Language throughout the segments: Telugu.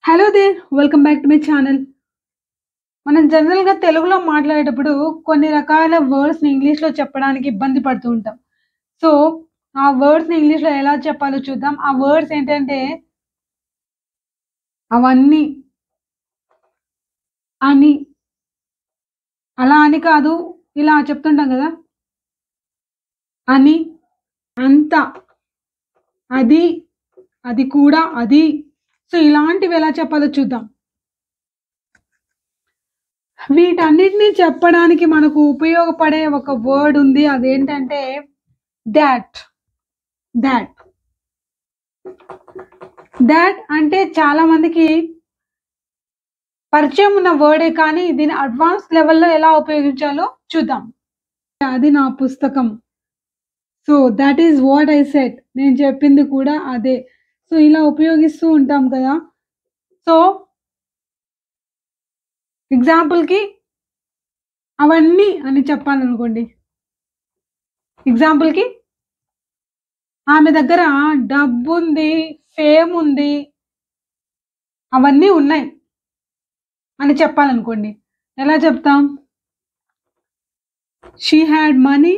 Hello there! Welcome back to my channel. మనం జనరల్‌గా తెలుగులో మాట్లాడేటప్పుడు కొన్ని రకాల వర్డ్స్‌ని ఇంగ్లీష్‌లో చెప్పడానికి ఇబ్బంది పడుతూ ఉంటాం. సో, ఆ వర్డ్స్‌ని ఇంగ్లీష్‌లో ఎలా చెప్పాలో చూద్దాం. ఆ వర్డ్స్ ఏంటంటే అవన్నీ, అని, అలా అని కాదు, ఇలా చెప్తుంటాం గదా! అని, అంత, అది, అది కూడా, అది. సో, ఇలాంటివి ఎలా చెప్పాలో చూద్దాం. వీటన్నిటిని చెప్పడానికి మనకు ఉపయోగపడే ఒక వర్డ్ ఉంది. అదేంటంటే థాట్. థాట్. థాట్ అంటే చాలా మందికి పరిచయం ఉన్న వర్డే కానీ, దీన్ని అడ్వాన్స్ లెవెల్‌లో ఎలా ఉపయోగించాలో చూద్దాం. అది నా పుస్తకం. So, that is what I said. నేను చెప్పింది కూడా అదే. సో, ఇలా ఉపయోగిస్తూ ఉంటాం కదా! సో, ఎగ్జాంపుల్‌కి అవన్నీ అని చెప్పాలనుకోండి. ఎగ్జాంపుల్‌కి ఆమె దగ్గర డబ్బుంది, ఫేముంది, అవన్నీ ఉన్నాయి అని చెప్పాలనుకోండి. ఎలా చెప్తాం? షీ హాడ్ మనీ,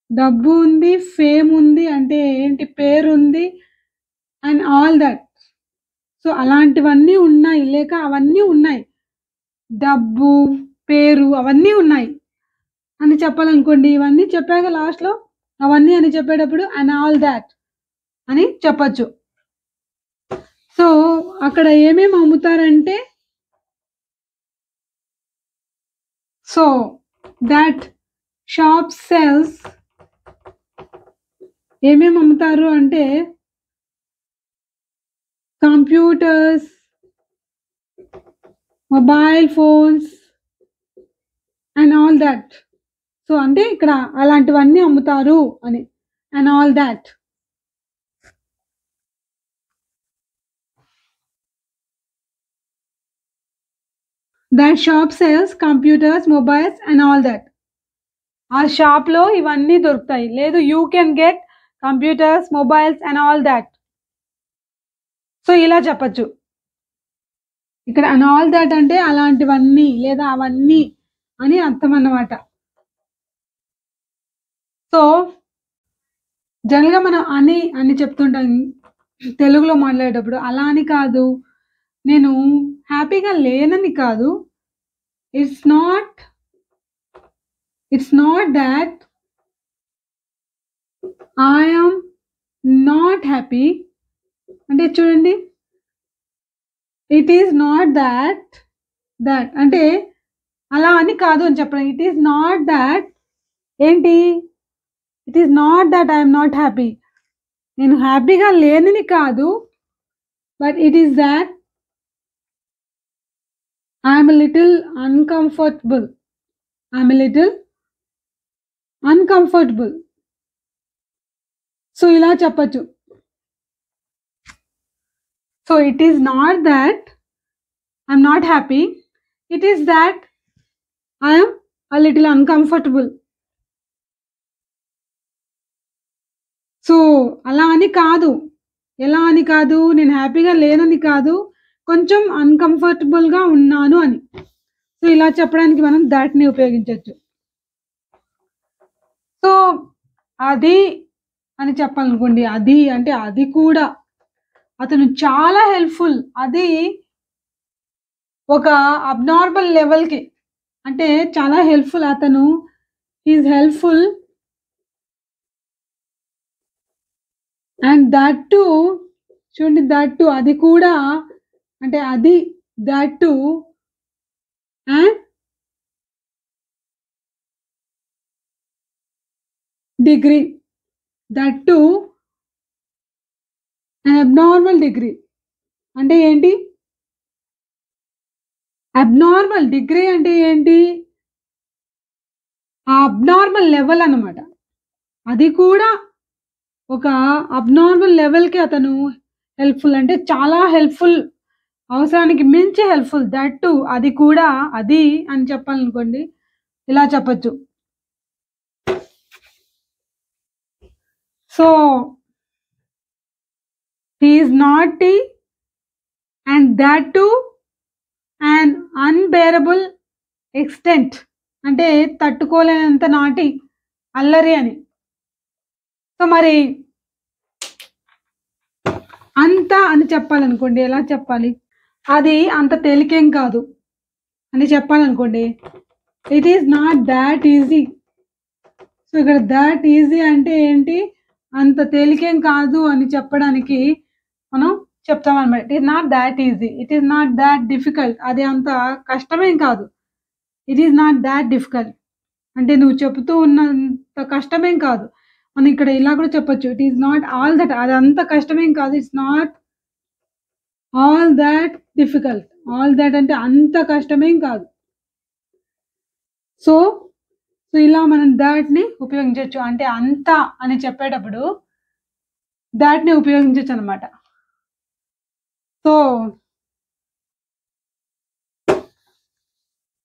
డబ్బు ఉంది, ఫేమ్ ఉంది అంటే ఏంటి పేరుంది అండ్ ఆల్ దట్. సో, అలాంటివన్నీ ఉన్నాయి. లేక అవన్నీ ఉన్నాయి. డబ్బు, పేరు అవన్నీ ఉన్నాయి అని చెప్పాలనుకోండి. ఇవన్నీ చెప్పాక లాస్ట్‌లో అవన్నీ అని చెప్పేటప్పుడు అండ్ ఆల్ థాట్ అని చెప్పొచ్చు. సో, అక్కడ ఏమేమి అమ్ముతారంటే సో, థాట్ షాప్ సెల్స్ ఏమేమి అమ్ముతారు అంటే computers, mobile phones and all thought. So, అంటే ఇక్కడ అలాంటివన్నీ అమ్ముతారు అని. And all thought. That shop sales computers, mobiles and all thought. ఆ షాప్‌లో ఇవన్నీ దొరుకుతాయి. లేదు you can get computers, mobiles and all thought. So, ఇలా చెప్పొచ్చు. ఇక్కడ అండ్ ఆల్ థాట్ అంటే అలాంటివన్నీ లేదా అవన్నీ అని అర్థం అన్నమాట. సో, జనరల్‌గా మనం అని చెప్తుంటాం తెలుగులో మాట్లాడేటప్పుడు. అలా అని కాదు, నేను హ్యాపీగా లేనని కాదు. It's not it's not thought I am not happy. అంటే చూడండి. ఇట్ ఈస్ నాట్ థాట్ అంటే అలా అని కాదు అని చెప్పడం. ఇట్ ఈస్ నాట్ థాట్ ఏంటి? It is not thought I am not happy. నేను హ్యాపీగా లేనని కాదు. But it is thought I am a little uncomfortable. I am a little uncomfortable. So, ఇలా చెప్పొచ్చు. So, it is not thought I am not happy. It is thought I am a little uncomfortable. So, అలా అని కాదు. ఎలా అని కాదు, నేను హ్యాపీగా లేనని కాదు, కొంచెం అన్‌కంఫర్టబుల్‌గా ఉన్నాను అని. సో, ఇలా చెప్పడానికి మనం థాట్‌ని ఉపయోగించొచ్చు. సో, అది అని చెప్పాలనుకోండి. అది అంటే అది కూడా. అతను చాలా హెల్ప్‌ఫుల్. అది ఒక అబ్నార్మల్ లెవెల్‌కి. అంటే చాలా హెల్ప్‌ఫుల్ అతను. He is helpful and that two చూడండి థట్ టూ అది కూడా అంటే అది that two and degree. That two and abnormal degree. అంటే ఏంటి? అబ్నార్మల్ డిగ్రీ అంటే ఏంటి? ఆ అబ్నార్మల్ లెవెల్ అన్నమాట. అది కూడా ఒక అబ్నార్మల్ లెవెల్‌కి అతను హెల్ప్‌ఫుల్ అంటే చాలా హెల్ప్‌ఫుల్. అవసరానికి మించి హెల్ప్‌ఫుల్. థట్ టూ అది కూడా అది అని చెప్పాలనుకోండి. ఇలా చెప్పొచ్చు. So, he is naughty and that to and unbearable extent అంటే తట్టుకోలేనంత నాటి అల్లరి అని. సో మరి అంత అని చెప్పాలనుకోండి ఎలా చెప్పాలి? అది అంత తేలికేం కాదు అని చెప్పాలనుకోండి, it is not that easy. So ఇక్కడ దాట్ ఈజీ అంటే ఏంటి? అంత తేలికేం కాదు అని చెప్పడానికి మనం చెప్తామన్నమాట. It is not that easy, it is not that difficult. అది అంత కష్టమేం కాదు. It is not that difficult అంటే నువ్వు చెప్తూ ఉన్నంత కష్టమేం కాదు. మనం ఇక్కడ ఇలా కూడా చెప్పొచ్చు, it is not all that. అది అంత కష్టమేం కాదు. It's not all that difficult. All that అంటే అంత కష్టమేం కాదు. సో సో ఇలా మనం దాట్ని ఉపయోగించవచ్చు. అంటే అంత అని చెప్పేటప్పుడు దాట్ని ఉపయోగించవచ్చు అనమాట. సో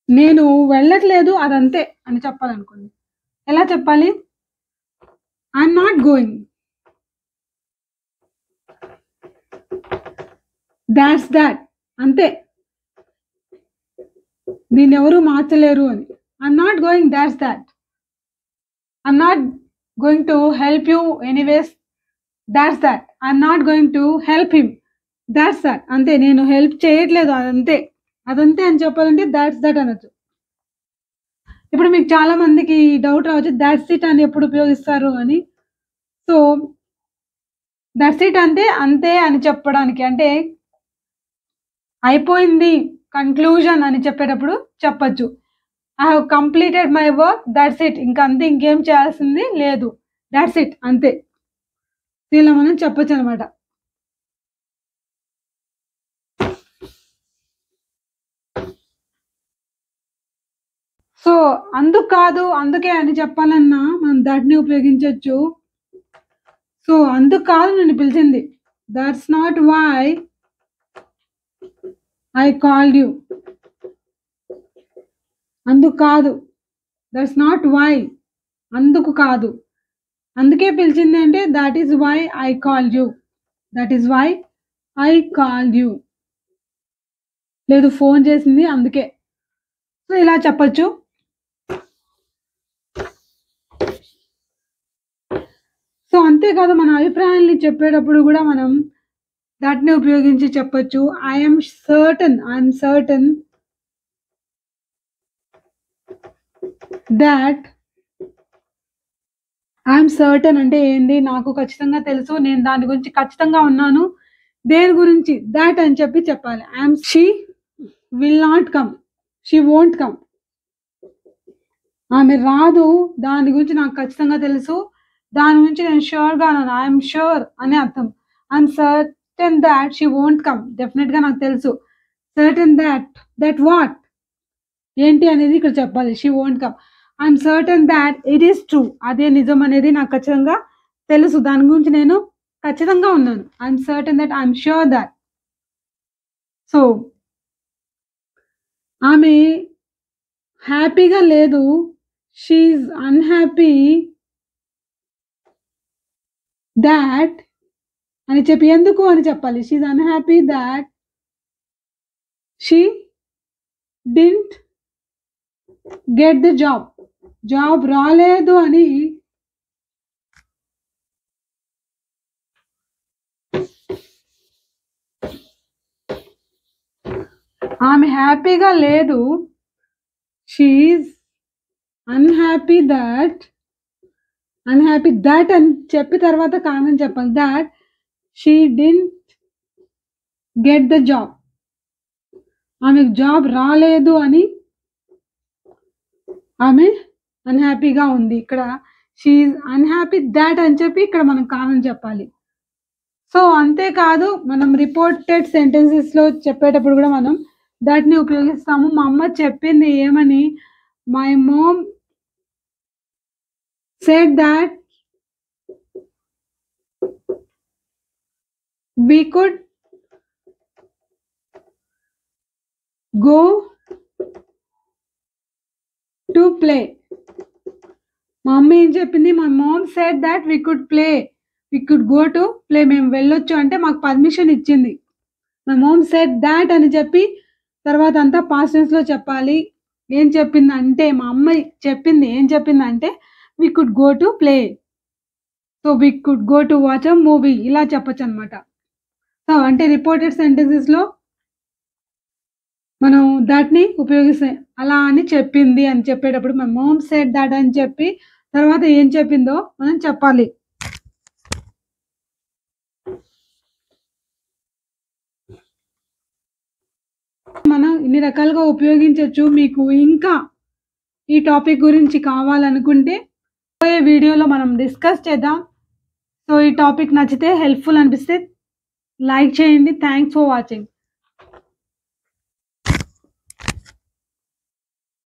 నేను వెళ్ళట్లేదు అదంతే అని చెప్పాలనుకోండి ఎలా చెప్పాలి? I'm not going, that's that, అంతే, దీన్ని ఎవరు మార్చలేరు అని. I'm not going, that's that. I'm not going to help you anyways, that's that. I'm not going to help him, that's that. అంతే, నేను హెల్ప్ చేయట్లేదు అదంతే. అదంతే అని చెప్పాలంటే దాట్స్ దట్ అనొచ్చు. ఇప్పుడు మీకు చాలా మందికి డౌట్ రావచ్చు, దాట్స్ ఇట్ అని ఎప్పుడు ఉపయోగిస్తారు అని. సో దట్స్ ఇట్ అంటే అంతే అని చెప్పడానికి, అంటే అయిపోయింది కన్క్లూజన్ అని చెప్పేటప్పుడు చెప్పచ్చు. I have completed my work, that's it. ఇంకా అంతే, ఇంకేం చేయాల్సింది లేదు, దట్స్ ఇట్, అంతే. ఇలా మనం చెప్పచ్చు అనమాట. సో అందుకు కాదు అందుకే అని చెప్పాలన్నా మనం దాట్ని ఉపయోగించవచ్చు. సో అందుకు కాదు నన్ను పిలిచింది, that's not why I called you. అందుకు కాదు, దట్స్ నాట్ వై, అందుకు కాదు, అందుకే పిలిచింది అంటే that is why I called you, that is why I called you. లేదు ఫోన్ చేసింది అందుకే. సో ఇలా చెప్పచ్చు. సో అంతేకాదు మన అభిప్రాయాల్ని చెప్పేటప్పుడు కూడా మనం దాట్ని ఉపయోగించి చెప్పచ్చు. I'm certain, I'm certain that. I'm certain అంటే ఏంటి? నాకు ఖచ్చితంగా తెలుసు, నేను దాని గురించి ఖచ్చితంగా ఉన్నాను. దేని గురించి? దాట్ అని చెప్పి చెప్పాలి. She will not come, she won't come. ఆమె రాదు, దాని గురించి నాకు ఖచ్చితంగా తెలుసు, దాని గురించి నేను ష్యూర్గా ఉన్నాను. ఐఎమ్ ష్యూర్ అనే అర్థం. I'm certain that she won't come, డెఫినెట్గా నాకు తెలుసు. సర్టన్ దాట్, దట్ వాట్ ఏంటి అనేది ఇక్కడ చెప్పాలి. She won't come. I'm certain that it is true, అదే నిజం అనేది నాకు ఖచ్చితంగా తెలుసు, దాని గురించి నేను ఖచ్చితంగా ఉన్నాను. I'm certain that, I'm sure that. So ఆమె హ్యాపీగా లేదు, షీఈ్ అన్హ్యాపీ దాట్ అని చెప్పి ఎందుకు అని చెప్పాలి. She's unhappy that she didn't get the job, job రాలేదు అని ఆమె హ్యాపీగా లేదు, she's unhappy that, unhappy that అని చెప్పి తర్వాత కారణం చెప్పాలి. That she didn't get the job, ఆమెకు జాబ్ రాలేదు అని ఆమె అన్హ్యాపీగా ఉంది. ఇక్కడ షీఈ్ అన్హ్యాపీ దాట్ అని చెప్పి ఇక్కడ మనం కారణం చెప్పాలి. సో అంతేకాదు మనం రిపోర్టెడ్ సెంటెన్సెస్లో చెప్పేటప్పుడు కూడా మనం దాట్ని ఉపయోగిస్తాము. మా అమ్మ చెప్పింది ఏమని? My mom said that we could go to play. మా అమ్మ ఏం చెప్పింది? My mom said that we could go to play. మేము వెళ్ళొచ్చు అంటే మాకు పర్మిషన్ ఇచ్చింది. మై మామ్ సెడ్ థాట్ అని చెప్పి తర్వాత అంతా పాస్ట్ టెన్స్‌లో చెప్పాలి. ఏం చెప్పిందంటే మా అమ్మ చెప్పింది ఏం చెప్పిందంటే, "we could go to play. So we could go to watch a movie" ఇలా చెప్పొచ్చనమాట. సో అంటే రిపోర్టెడ్ సెంటెన్సెస్‌లో మనం థాట్‌ని ఉపయోగిస్తాం. అలా అని చెప్పింది అని చెప్పేటప్పుడు మై మామ్ సెడ్ థాట్ అని చెప్పి తర్వాత ఏం చెప్పిందో మనం చెప్పాలి. మనం ఇన్ని రకాలుగా ఉపయోగించొచ్చు. మీకు ఇంకా ఈ టాపిక్ గురించి కావాలనుకుంటే పోయే వీడియోలో మనం డిస్కస్ చేద్దాం. సో ఈ టాపిక్ నచ్చితే హెల్ప్‌ఫుల్ అనిపిస్తే లైక్ చేయండి. Thanks for watching.